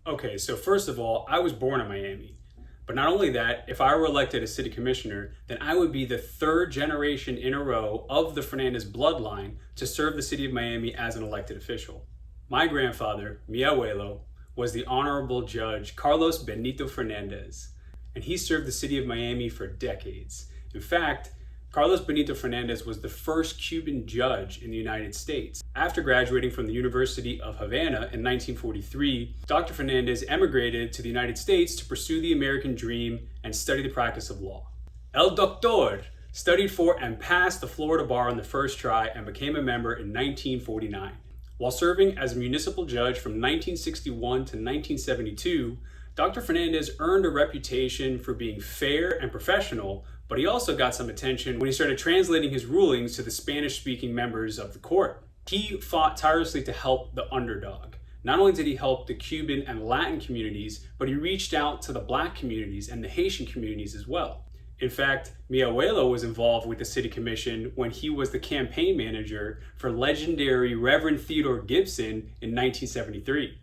Okay, so first of all, I was born in Miami. But not only that, if I were elected as city commissioner, then I would be the third generation in a row of the Fernandez bloodline to serve the city of Miami as an elected official. My grandfather, mi abuelo, was the Honorable Judge Carlos Benito Fernandez, and he served the city of Miami for decades. In fact, Carlos Benito Fernandez was the first Cuban judge in the United States. After graduating from the University of Havana in 1943, Dr. Fernandez emigrated to the United States to pursue the American dream and study the practice of law. El Doctor studied for and passed the Florida bar on the first try and became a member in 1949. While serving as a municipal judge from 1961 to 1972, Dr. Fernandez earned a reputation for being fair and professional, but he also got some attention when he started translating his rulings to the Spanish-speaking members of the court. He fought tirelessly to help the underdog. Not only did he help the Cuban and Latin communities, but he reached out to the Black communities and the Haitian communities as well. In fact, mi abuelo was involved with the city commission when he was the campaign manager for legendary Reverend Theodore Gibson in 1973.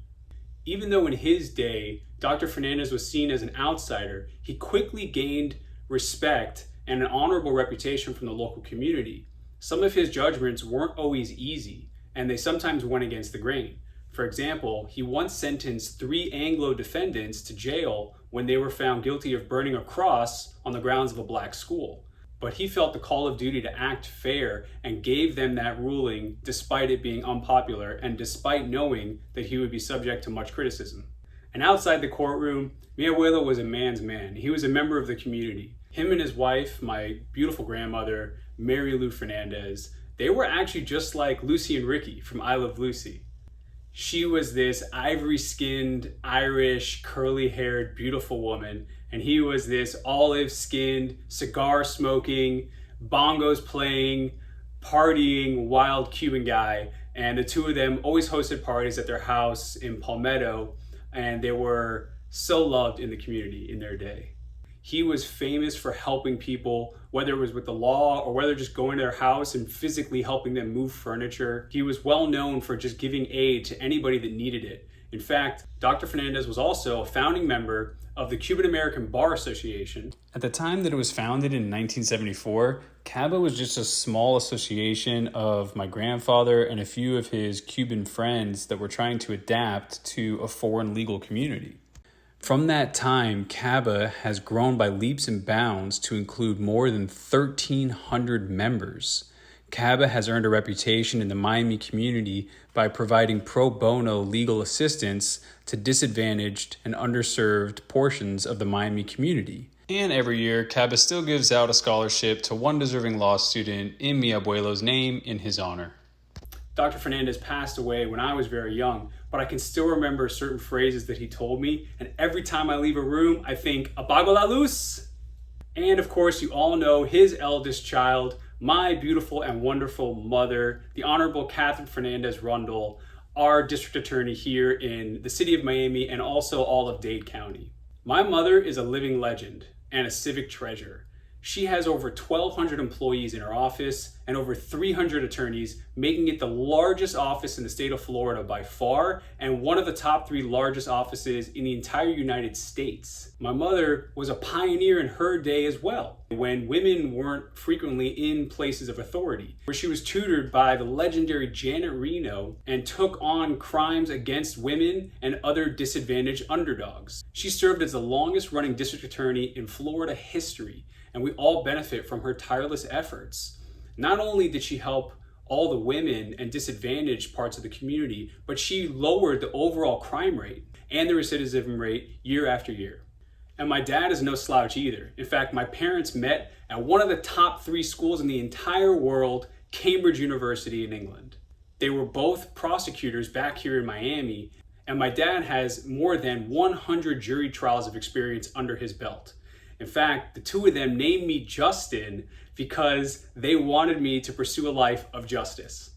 Even though in his day, Dr. Fernandez was seen as an outsider, he quickly gained respect and an honorable reputation from the local community. Some of his judgments weren't always easy, and they sometimes went against the grain. For example, he once sentenced 3 Anglo defendants to jail when they were found guilty of burning a cross on the grounds of a Black school. But he felt the call of duty to act fair and gave them that ruling despite it being unpopular and despite knowing that he would be subject to much criticism. And outside the courtroom, mi abuelo was a man's man. He was a member of the community. Him and his wife, my beautiful grandmother, Mary Lou Fernandez, they were actually just like Lucy and Ricky from I Love Lucy. She was this ivory-skinned, Irish, curly-haired, beautiful woman, and he was this olive-skinned, cigar-smoking, bongos playing, partying, wild Cuban guy. And the two of them always hosted parties at their house in Palmetto, and they were so loved in the community in their day. He was famous for helping people, whether it was with the law or whether just going to their house and physically helping them move furniture. He was well known for just giving aid to anybody that needed it. In fact, Dr. Fernandez was also a founding member of the Cuban American Bar Association. At the time that it was founded in 1974, CABA was just a small association of my grandfather and a few of his Cuban friends that were trying to adapt to a foreign legal community. From that time, CABA has grown by leaps and bounds to include more than 1,300 members. CABA has earned a reputation in the Miami community by providing pro bono legal assistance to disadvantaged and underserved portions of the Miami community. And every year, CABA still gives out a scholarship to one deserving law student in mi abuelo's name in his honor. Dr. Fernandez passed away when I was very young, but I can still remember certain phrases that he told me, and every time I leave a room, I think, apago la luz! And of course, you all know his eldest child, my beautiful and wonderful mother, the Honorable Catherine Fernandez Rundle, our district attorney here in the city of Miami and also all of Dade County. My mother is a living legend and a civic treasure. She has over 1,200 employees in her office and over 300 attorneys, making it the largest office in the state of Florida by far and one of the top 3 largest offices in the entire United States. My mother was a pioneer in her day as well, when women weren't frequently in places of authority, where she was tutored by the legendary Janet Reno and took on crimes against women and other disadvantaged underdogs. She served as the longest running district attorney in Florida history, and we all benefit from her tireless efforts. Not only did she help all the women and disadvantaged parts of the community, but she lowered the overall crime rate and the recidivism rate year after year. And my dad is no slouch either. In fact, my parents met at one of the top 3 schools in the entire world, Cambridge University in England. They were both prosecutors back here in Miami, and my dad has more than 100 jury trials of experience under his belt. In fact, the two of them named me Justin because they wanted me to pursue a life of justice.